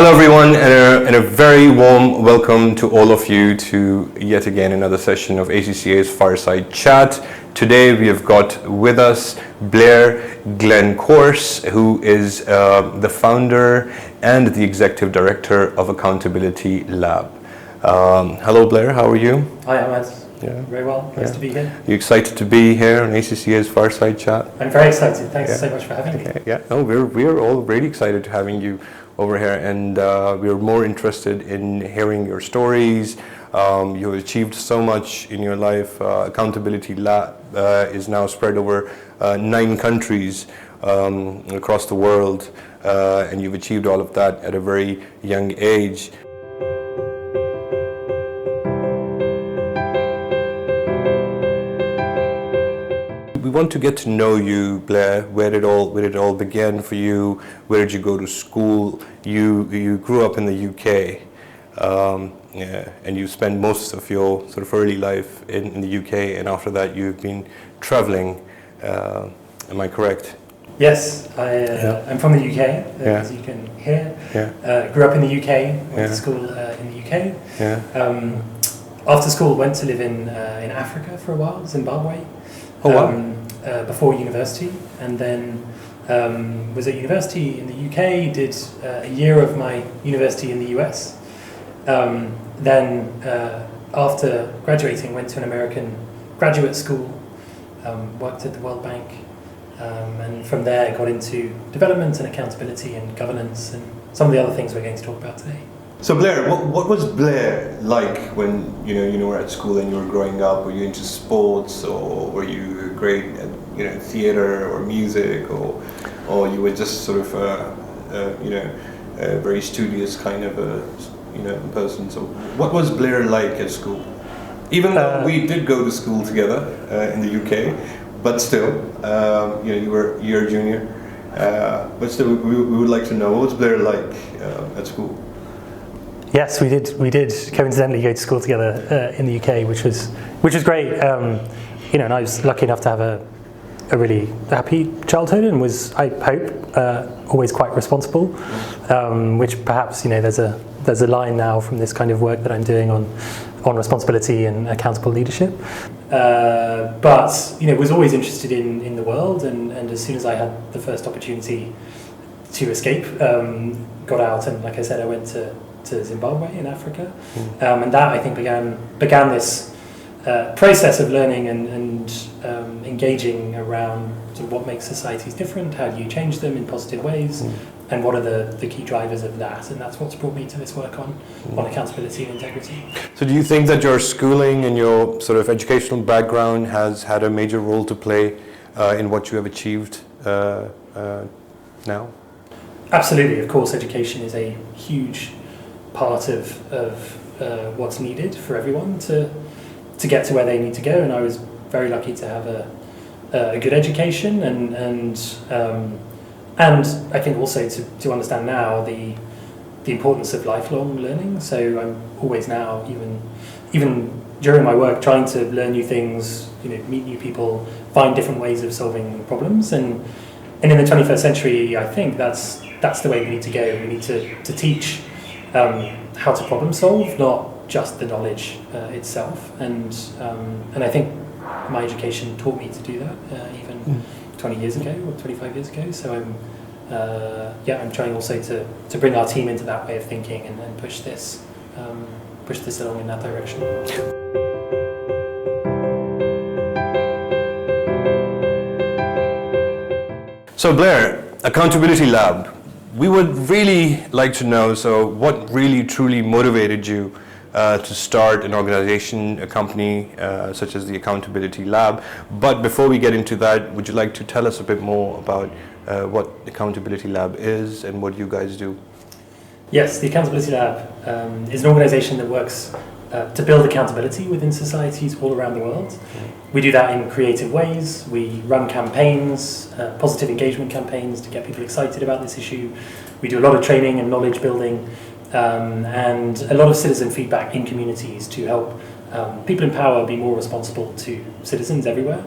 Hello everyone, and a very warm welcome to all of you to yet again another session of ACCA's Fireside Chat. Today we have got with us Blair Glencorse, who is the founder and the executive director of Accountability Lab. Hello Blair, how are you? Hi Hammad. Yeah. Very well, nice to be here. You excited to be here on ACCA's Fireside Chat? I'm very excited, thanks so much for having me. Yeah, no, we're all really excited to having you over here, and we're more interested in hearing your stories. You've achieved so much in your life. Accountability Lab is now spread over 9 countries across the world, and you've achieved all of that at a very young age. We want to get to know you, Blair. Where did it all begin for you? Where did you go to school? You grew up in the UK, and you spent most of your sort of early life in the UK, and after that you've been traveling. Am I correct? Yes, I'm from the UK, as you can hear. Grew up in the UK, went to school in the UK. After school, went to live in Africa for a while, Zimbabwe. Oh, wow. Before university, and then was at university in the UK, did a year of my university in the US. Then after graduating, went to an American graduate school, worked at the World Bank, and from there got into development and accountability and governance and some of the other things we're going to talk about today. So Blair, what was Blair like when you were at school and you were growing up? Were you into sports, or were you great at theater or music, or you were just sort of a very studious kind of a person? So what was Blair like at school? Even though we did go to school together in the UK, but still, you were a year junior. But still, we would like to know, what was Blair like at school? Yes, we did coincidentally go to school together in the UK, which was great. And I was lucky enough to have a really happy childhood, and was, I hope, always quite responsible. Which perhaps there's a line now from this kind of work that I'm doing on responsibility and accountable leadership. But was always interested in the world, and as soon as I had the first opportunity to escape, got out, and like I said, I went to Zimbabwe in Africa, and that I think began this process of learning and engaging around sort of what makes societies different, how do you change them in positive ways, and what are the key drivers of that, and that's what's brought me to this work on accountability and integrity. So do you think that your schooling and your sort of educational background has had a major role to play in what you have achieved now? Absolutely, of course, education is a huge part of what's needed for everyone to get to where they need to go, and I was very lucky to have a good education, and I think also to understand now the importance of lifelong learning. So I'm always now, even during my work, trying to learn new things, meet new people, find different ways of solving problems, and in the 21st century, I think that's the way we need to go. We need to teach how to problem solve, not just the knowledge itself, and I think my education taught me to do that even 20 years ago or 25 years ago. So I'm trying also to bring our team into that way of thinking and push this along in that direction. So Blair, Accountability Lab. We would really like to know, so what really truly motivated you to start an organization, a company such as the Accountability Lab. But before we get into that, would you like to tell us a bit more about what Accountability Lab is and what you guys do? Yes, the Accountability Lab is an organization that works to build accountability within societies all around the world. We do that in creative ways. We run campaigns, positive engagement campaigns to get people excited about this issue. We do a lot of training and knowledge building, and a lot of citizen feedback in communities to help people in power be more responsible to citizens everywhere.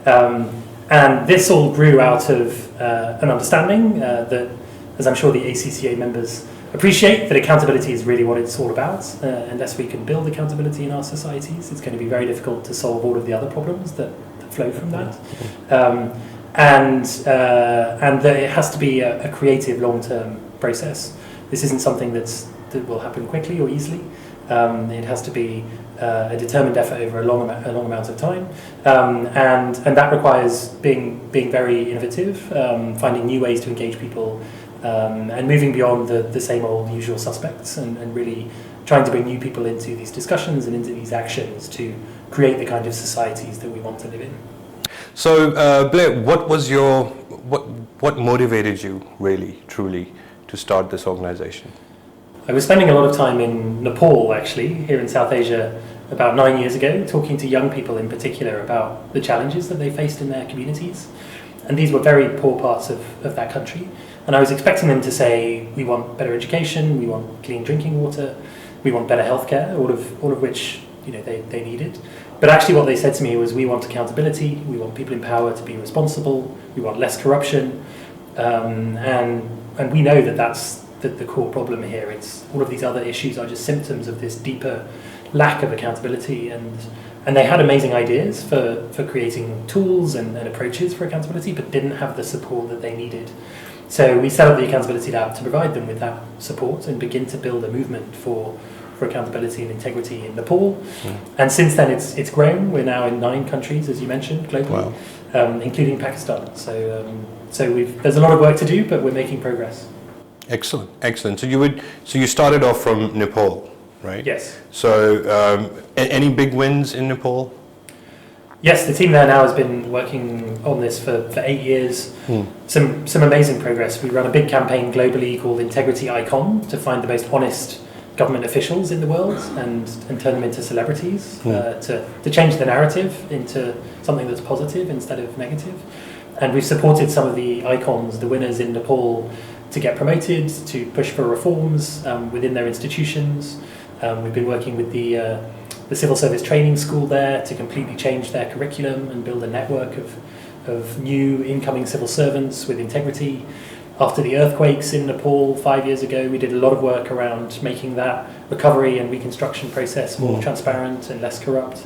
And this all grew out of an understanding that, as I'm sure the ACCA members appreciate that accountability is really what it's all about. Unless we can build accountability in our societies, it's going to be very difficult to solve all of the other problems that flow from that. And that it has to be a creative long-term process. This isn't something that will happen quickly or easily. It has to be a determined effort over a long amount of time, and that requires being very innovative, finding new ways to engage people, and moving beyond the same old usual suspects, and really trying to bring new people into these discussions and into these actions to create the kind of societies that we want to live in. So, Blair, what motivated you really, truly, to start this organization? I was spending a lot of time in Nepal, actually, here in South Asia, about 9 years ago, talking to young people in particular about the challenges that they faced in their communities. And these were very poor parts of that country. And I was expecting them to say, we want better education, we want clean drinking water, we want better healthcare, all of which they needed. But actually what they said to me was, we want accountability, we want people in power to be responsible, we want less corruption, and we know that that's the core problem here. It's all of these other issues are just symptoms of this deeper lack of accountability, and they had amazing ideas for creating tools and approaches for accountability, but didn't have the support that they needed. So we set up the Accountability Lab to provide them with that support and begin to build a movement for accountability and integrity in Nepal. And since then it's grown. We're now in 9 countries, as you mentioned, globally, including Pakistan. So there's a lot of work to do, but we're making progress. Excellent. So you started off from Nepal, right? Yes. So any big wins in Nepal? Yes, the team there now has been working on this for 8 years. Some amazing progress. We run a big campaign globally called Integrity Icon to find the most honest government officials in the world and turn them into celebrities, to change the narrative into something that's positive instead of negative. And we've supported some of the icons, the winners in Nepal, to get promoted, to push for reforms within their institutions. We've been working with the civil service training school there to completely change their curriculum and build a network of new incoming civil servants with integrity. After the earthquakes in Nepal 5 years ago, we did a lot of work around making that recovery and reconstruction process more transparent and less corrupt.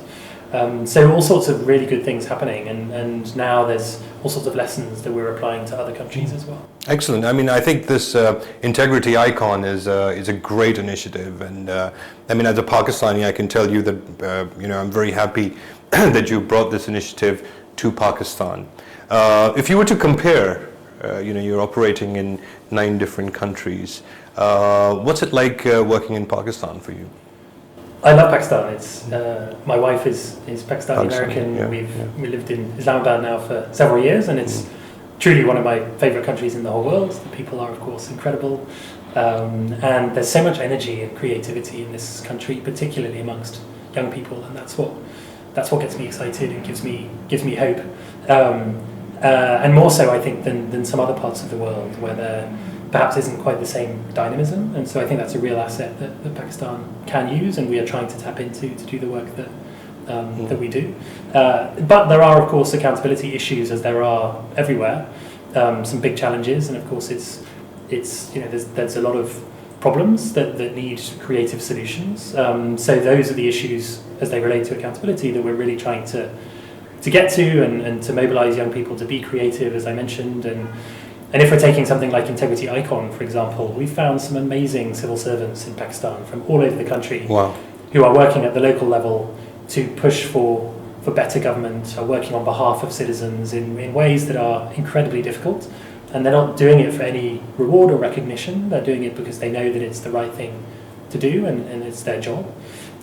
So all sorts of really good things happening, and now there's all sorts of lessons that we're applying to other countries as well. Excellent. I mean, I think this Integrity Icon is a great initiative, and I mean, as a Pakistani, I can tell you that I'm very happy that you brought this initiative to Pakistan. If you were to compare, you're operating in 9 different countries. What's it like working in Pakistan for you? I love Pakistan. It's my wife is Pakistani American. We lived in Islamabad now for several years, and it's truly one of my favorite countries in the whole world. The people are, of course, incredible, and there's so much energy and creativity in this country, particularly amongst young people, and that's what gets me excited and gives me hope, and more so, I think, than some other parts of the world where there perhaps isn't quite the same dynamism. And so I think that's a real asset that Pakistan can use, and we are trying to tap into to do the work that we do. But there are, of course, accountability issues, as there are everywhere. Some big challenges, and of course, there's a lot of problems that need creative solutions. So those are the issues as they relate to accountability that we're really trying to get to, and to mobilize young people to be creative, as I mentioned. And if we're taking something like Integrity Icon, for example, we found some amazing civil servants in Pakistan from all over the country who are working at the local level to push for better government, are working on behalf of citizens in ways that are incredibly difficult. And they're not doing it for any reward or recognition. They're doing it because they know that it's the right thing to do, and it's their job.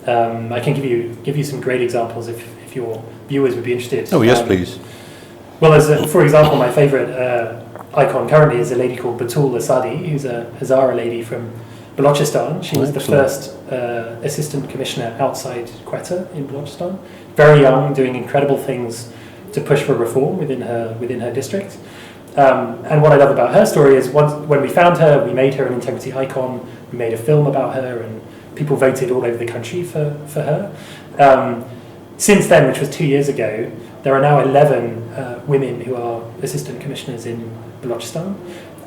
I can give you some great examples if your viewers would be interested. Oh, yes, please. Well, for example, my favorite icon currently is a lady called Batul Asadi, who's a Hazara lady from Balochistan. She was the first assistant commissioner outside Quetta in Balochistan. Very young, doing incredible things to push for reform within her district. And what I love about her story is when we found her, we made her an integrity icon. We made a film about her, and people voted all over the country for her. since then, which was 2 years ago, there are now 11 women who are assistant commissioners in Balochistan.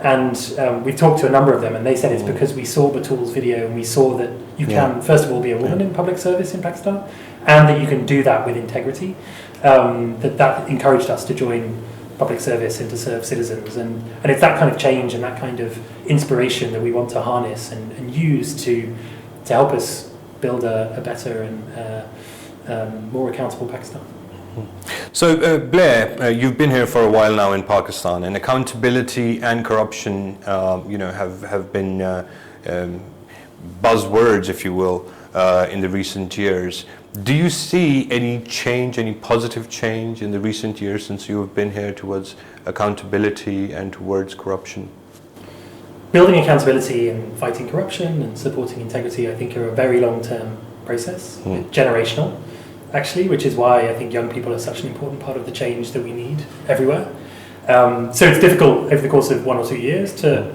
And we've talked to a number of them, and they said it's because we saw Batul's video and we saw that you can, first of all, be a woman in public service in Pakistan, and that you can do that with integrity. That encouraged us to join public service and to serve citizens. And it's that kind of change and that kind of inspiration that we want to harness and use to help us build a better and more accountable Pakistan. So Blair, you've been here for a while now in Pakistan, and accountability and corruption, have been buzzwords, if you will, in the recent years. Do you see any change, any positive change in the recent years since you have been here towards accountability and towards corruption? Building accountability and fighting corruption and supporting integrity, I think, are a very long-term process, generational, actually, which is why I think young people are such an important part of the change that we need everywhere. So it's difficult over the course of 1 or 2 years to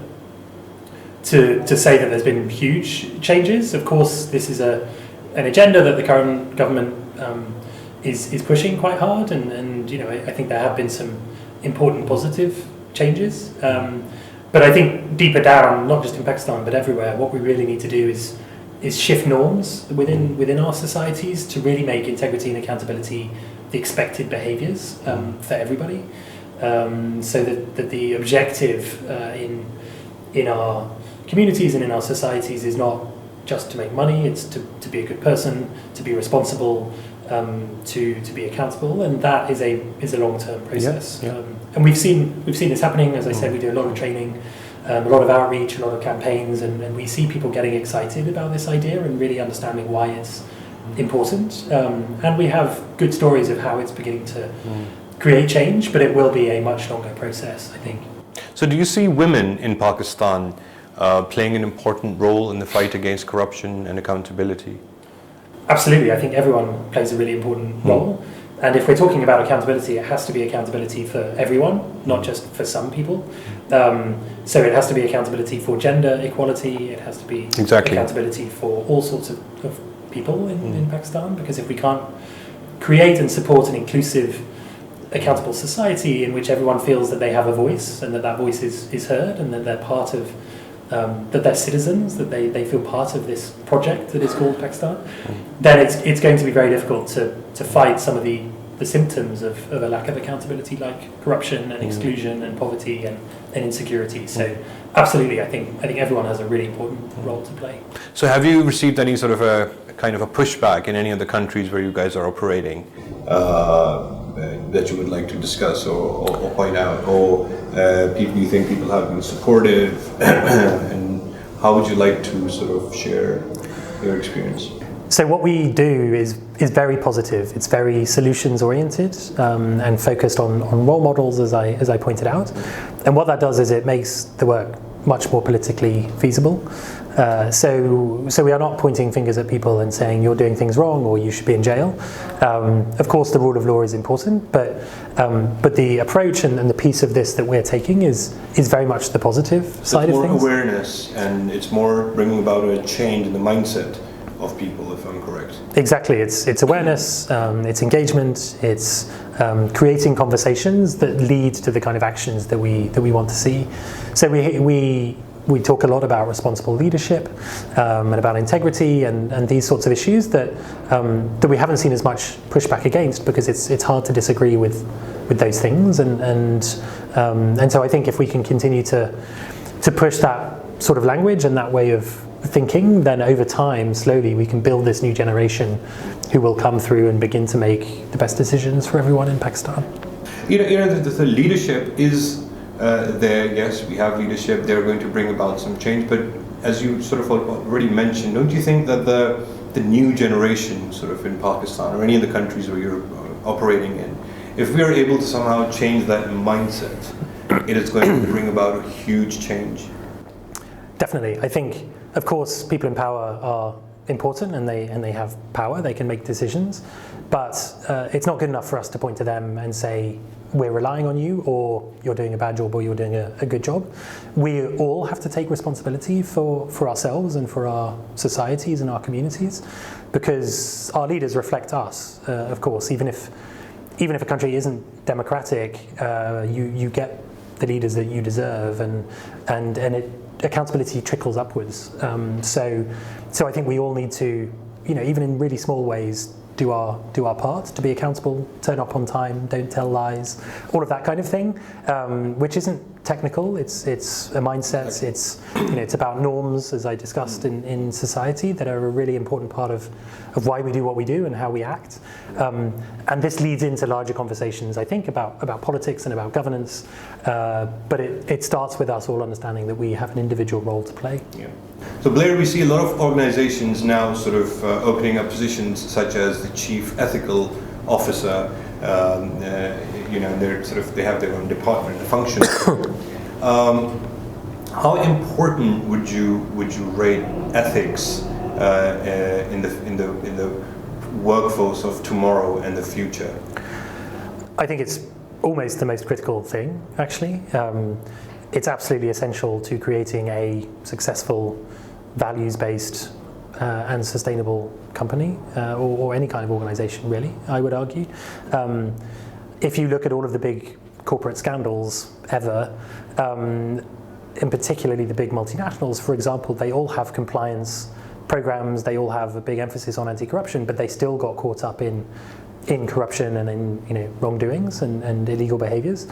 say that there's been huge changes. Of course, this is an agenda that the current government is pushing quite hard, and I think there have been some important positive changes. But I think deeper down, not just in Pakistan but everywhere, what we really need to do is shift norms within our societies to really make integrity and accountability the expected behaviours for everybody, so that the objective in our communities and in our societies is not just to make money, it's to be a good person, to be responsible, to be accountable, and that is a long-term process. And we've seen this happening. As I said, we do a lot of training, a lot of outreach, a lot of campaigns, and we see people getting excited about this idea and really understanding why it's important. And we have good stories of how it's beginning to create change, but it will be a much longer process, I think. So do you see women in Pakistan playing an important role in the fight against corruption and accountability? Absolutely. I think everyone plays a really important role. And if we're talking about accountability, it has to be accountability for everyone, not just for some people. So it has to be accountability for gender equality, it has to be accountability for all sorts of people in Pakistan, because if we can't create and support an inclusive, accountable society in which everyone feels that they have a voice and that voice is heard and that they're part of, that they're citizens, that they feel part of this project that is called Pakistan, then it's going to be very difficult to fight some of the symptoms of a lack of accountability, like corruption and exclusion and poverty and insecurity. So absolutely, I think everyone has a really important role to play. So have you received any sort of a kind of a pushback in any of the countries where you guys are operating that you would like to discuss or point out, or people you think people have been supportive, and how would you like to sort of share your experience? So what we do is very positive. It's very solutions oriented and focused on role models, as I pointed out. And what that does is it makes the work much more politically feasible. So we are not pointing fingers at people and saying you're doing things wrong or you should be in jail. Of course, the rule of law is important, but the approach and the piece of this that we're taking is very much the positive side of things. It's more awareness, and it's more bringing about a change in the mindset of people, if I'm correct. Exactly, it's awareness, it's engagement, it's creating conversations that lead to the kind of actions that we want to see. So we talk a lot about responsible leadership and about integrity and these sorts of issues that we haven't seen as much pushback against, because it's hard to disagree with those things, and so I think if we can continue to push that sort of language and that way of thinking, then over time, slowly, we can build this new generation who will come through and begin to make the best decisions for everyone in Pakistan. The leadership is there. Yes, we have leadership. They're going to bring about some change. But as you sort of already mentioned, don't you think that the new generation, sort of in Pakistan or any of the countries where you're operating in, if we are able to somehow change that mindset, it is going to bring about a huge change? Definitely, I think. Of course, people in power are important, and they have power. They can make decisions, but it's not good enough for us to point to them and say, we're relying on you, or you're doing a bad job, or you're doing a good job. We all have to take responsibility for ourselves and for our societies and our communities, because our leaders reflect us, of course. Even if a country isn't democratic, you get the leaders that you deserve, and accountability trickles upwards. So I think we all need to, even in really small ways, do our part to be accountable, turn up on time, don't tell lies, all of that kind of thing, which isn't technical. It's a mindset. It's about norms, as I discussed in society, that are a really important part of why we do what we do and how we act. And this leads into larger conversations, I think, about politics and about governance. But it starts with us all understanding that we have an individual role to play. Yeah. So Blair, we see a lot of organizations now sort of opening up positions such as the chief ethical officer. They have their own department, the function. How important would you rate ethics in the workforce of tomorrow and the future? I think it's almost the most critical thing, actually. It's absolutely essential to creating a successful, values-based and sustainable company, or any kind of organization, really, I would argue. If you look at all of the big corporate scandals ever, in particularly the big multinationals, for example, they all have compliance programs, they all have a big emphasis on anti-corruption, but they still got caught up in corruption and in wrongdoings and illegal behaviors.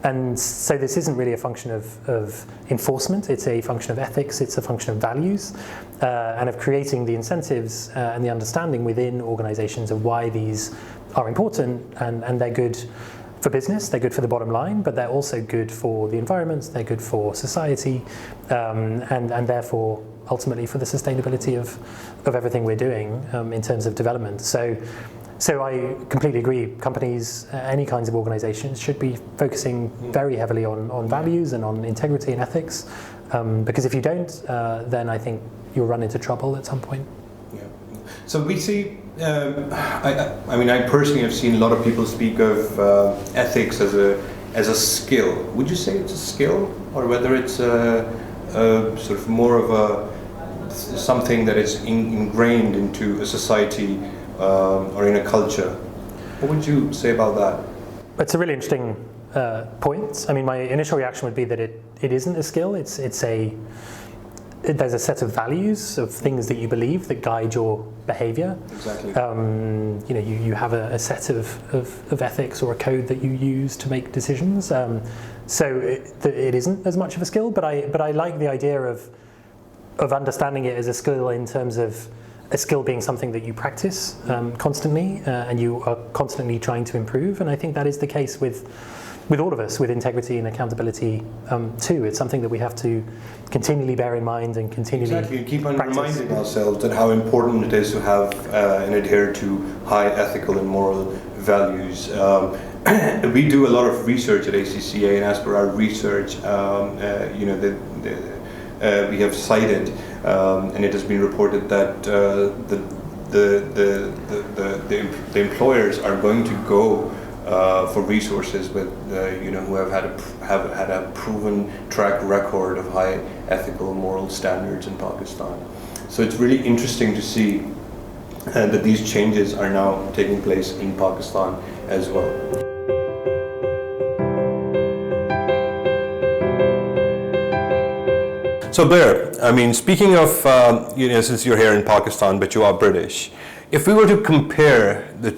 And so this isn't really a function of enforcement, it's a function of ethics, it's a function of values, and of creating the incentives and the understanding within organizations of why these are important, and they're good for business, they're good for the bottom line, but they're also good for the environment, they're good for society, and therefore ultimately for the sustainability of everything we're doing in terms of development. So I completely agree. Companies, any kinds of organizations, should be focusing very heavily on values and on integrity and ethics, because if you don't, then I think you'll run into trouble at some point. Yeah. So we see, I personally have seen a lot of people speak of ethics as a skill. Would you say it's a skill, or whether it's a sort of more of something that is ingrained into a society or in a culture? What would you say about that? It's a really interesting point. I mean, my initial reaction would be that it isn't a skill. There's a set of values, of things that you believe that guide your behavior. Exactly. You have a set of ethics or a code that you use to make decisions. So it isn't as much of a skill, but I like the idea of understanding it as a skill in terms of a skill being something that you practice constantly, and you are constantly trying to improve. And I think that is the case with all of us, with integrity and accountability too. It's something that we have to continually bear in mind and continually keep on practice. Reminding ourselves that how important it is to have and adhere to high ethical and moral values. We do a lot of research at ACCA, and as per our research, we have cited, and it has been reported that the employers are going to go for resources with who have had a proven track record of high ethical and moral standards in Pakistan. So it's really interesting to see that these changes are now taking place in Pakistan as well. So Blair, I mean, speaking of, since you're here in Pakistan, but you are British, if we were to compare the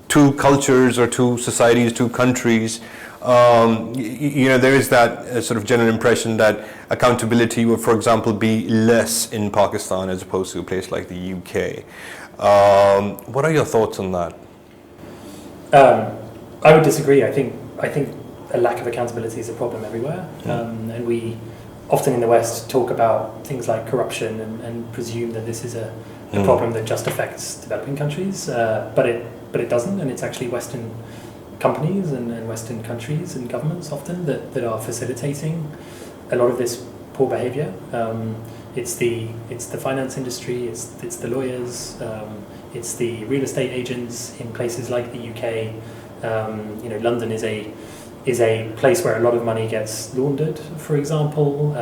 two cultures or two societies, two countries, there is that sort of general impression that accountability would, for example, be less in Pakistan as opposed to a place like the UK. What are your thoughts on that? I would disagree. I think a lack of accountability is a problem everywhere, and we often in the West talk about things like corruption and presume that this is a problem that just affects developing countries, but it doesn't, and it's actually Western companies and Western countries and governments often that are facilitating a lot of this poor behaviour. It's the finance industry, it's the lawyers, it's the real estate agents in places like the UK London is a place where a lot of money gets laundered, for example.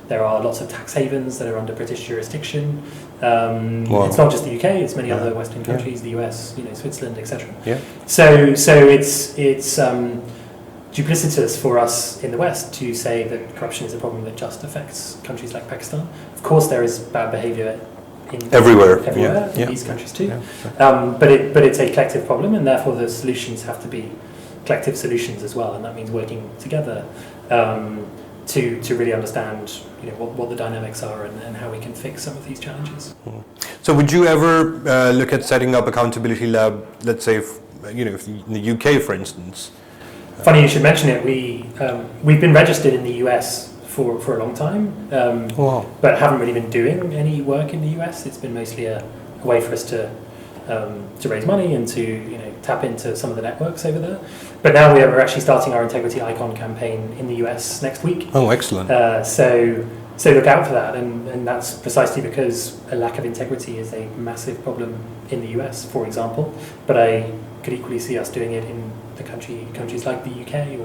There are lots of tax havens that are under British jurisdiction. It's not just the UK; it's many other Western countries, the US, Switzerland, etc. Yeah. So it's duplicitous for us in the West to say that corruption is a problem that just affects countries like Pakistan. Of course, there is bad behaviour everywhere in these countries too. Yeah. But it's a collective problem, and therefore the solutions have to be collective solutions as well, and that means working together to really understand what the dynamics are and how we can fix some of these challenges. So would you ever look at setting up accountability lab, let's say, in the UK, for instance? Funny you should mention it. We've been registered in the US for a long time, but haven't really been doing any work in the US. It's been mostly a way for us to raise money and to tap into some of the networks over there. But now we're actually starting our Integrity Icon campaign in the US next week. Oh, excellent. So look out for that, and that's precisely because a lack of integrity is a massive problem in the US, for example. But I could equally see us doing it in the countries like the UK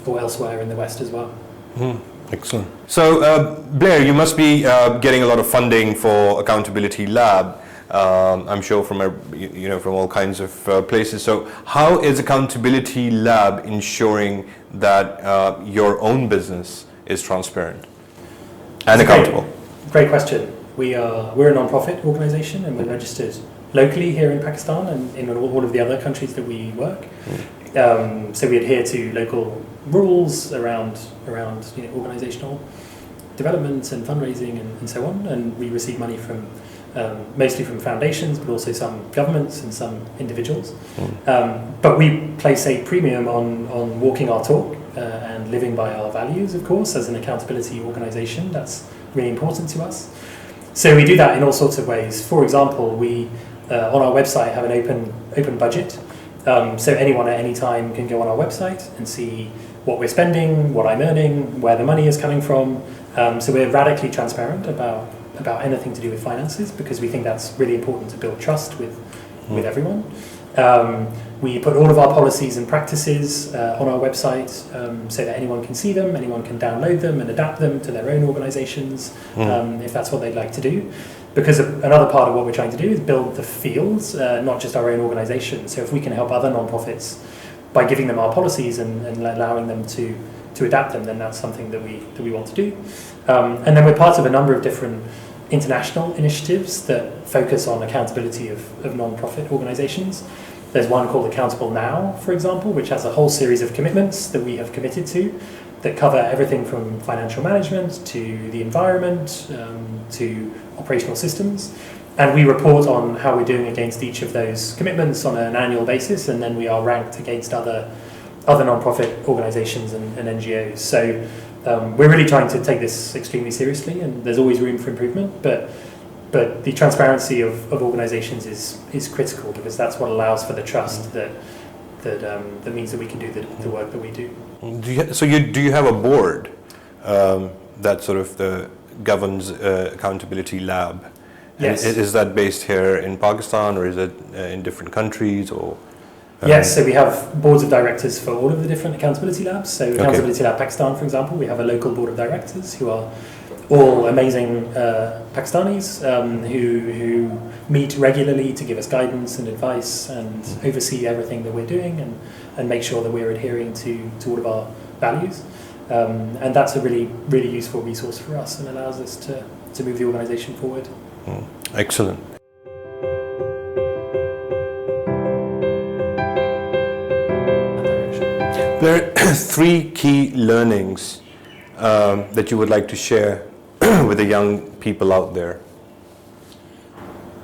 or elsewhere in the West as well. Excellent. So Blair, you must be getting a lot of funding for Accountability Lab. I'm sure from all kinds of places. So how is Accountability Lab ensuring that your own business is transparent and accountable? Great question. We're a non-profit organisation, and we're registered locally here in Pakistan and in all of the other countries that we work. So we adhere to local rules around organisational development and fundraising and so on. And we receive money from mostly from foundations, but also some governments and some individuals. But we place a premium on walking our talk and living by our values, of course, as an accountability organisation. That's really important to us. So we do that in all sorts of ways. For example, we on our website have an open budget. So anyone at any time can go on our website and see what we're spending, what I'm earning, where the money is coming from. So we're radically transparent about anything to do with finances, because we think that's really important to build trust with everyone. We put all of our policies and practices on our website so that anyone can see them, anyone can download them and adapt them to their own organisations if that's what they'd like to do. Because another part of what we're trying to do is build the fields, not just our own organisation. So if we can help other non-profits by giving them our policies and allowing them to adapt them, then that's something that we want to do. And then we're part of a number of different international initiatives that focus on accountability of non-profit organisations. There's one called Accountable Now, for example, which has a whole series of commitments that we have committed to that cover everything from financial management to the environment to operational systems. And we report on how we're doing against each of those commitments on an annual basis, and then we are ranked against other non-profit organisations and NGOs. So we're really trying to take this extremely seriously, and there's always room for improvement, but the transparency of organisations is critical, because that's what allows for the trust that means that we can do the work that we do. Do you have a board that sort of governs Accountability Lab? Yes. Is that based here in Pakistan, or is it in different countries, or? Yes, so we have boards of directors for all of the different accountability labs. So Accountability Lab Pakistan, for example, we have a local board of directors who are all amazing Pakistanis who meet regularly to give us guidance and advice and oversee everything that we're doing and make sure that we're adhering to all of our values. And that's a really, really useful resource for us and allows us to move the organisation forward. Excellent. There are three key learnings that you would like to share with the young people out there.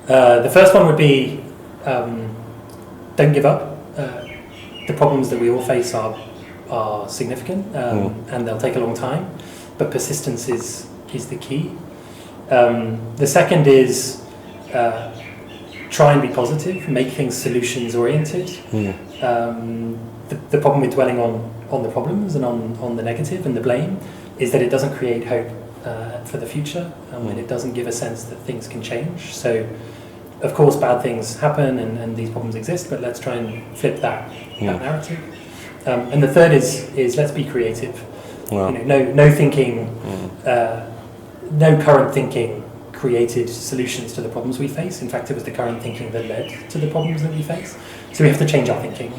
The first one would be don't give up. The problems that we all face are significant and they'll take a long time, but persistence is the key. The second is try and be positive, make things solutions oriented. The problem with dwelling on the problems and on the negative and the blame is that it doesn't create hope for the future, and it doesn't give a sense that things can change. So of course, bad things happen and these problems exist, but let's try and flip that narrative. And the third is let's be creative. Well, No thinking, no current thinking created solutions to the problems we face. In fact, it was the current thinking that led to the problems that we face. So we have to change our thinking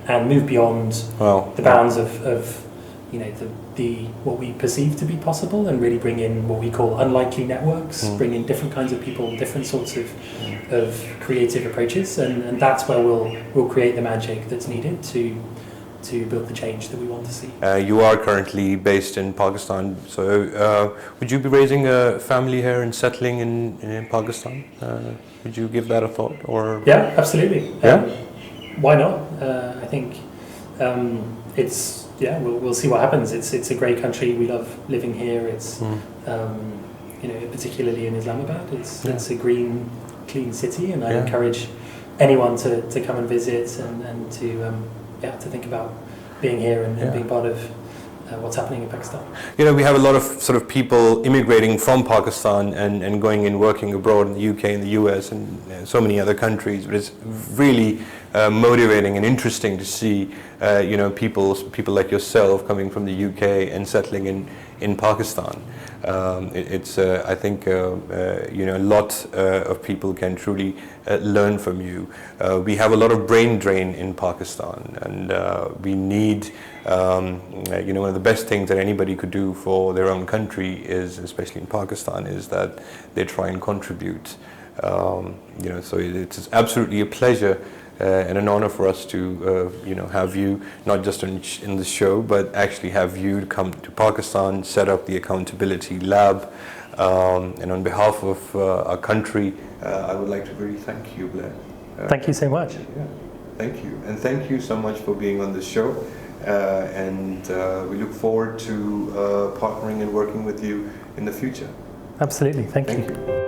and move beyond the bounds of the what we perceive to be possible, and really bring in what we call unlikely networks, bring in different kinds of people, different sorts of creative approaches, and that's where we'll create the magic that's needed to build the change that we want to see. You are currently based in Pakistan, so would you be raising a family here and settling in Pakistan? Would you give that a thought? Or yeah, absolutely. Yeah? Why not? I think we'll see what happens. It's a great country. We love living here. It's particularly in Islamabad. It's a green, clean city, and I encourage anyone to come and visit and to think about being here and being part of what's happening in Pakistan. We have a lot of sort of people immigrating from Pakistan and going and working abroad in the UK and the US and so many other countries, but it's really motivating and interesting to see people like yourself coming from the UK and settling in Pakistan. I think a lot of people can truly learn from you. We have a lot of brain drain in Pakistan, and we need one of the best things that anybody could do for their own country is, especially in Pakistan, is that they try and contribute. So it's absolutely a pleasure and an honor for us to have you not just in the show, but actually have you come to Pakistan, set up the accountability lab, and on behalf of our country, I would like to really thank you, Blair. Thank you so much. Yeah, thank you, and thank you so much for being on the show. And we look forward to partnering and working with you in the future. Absolutely, thank you.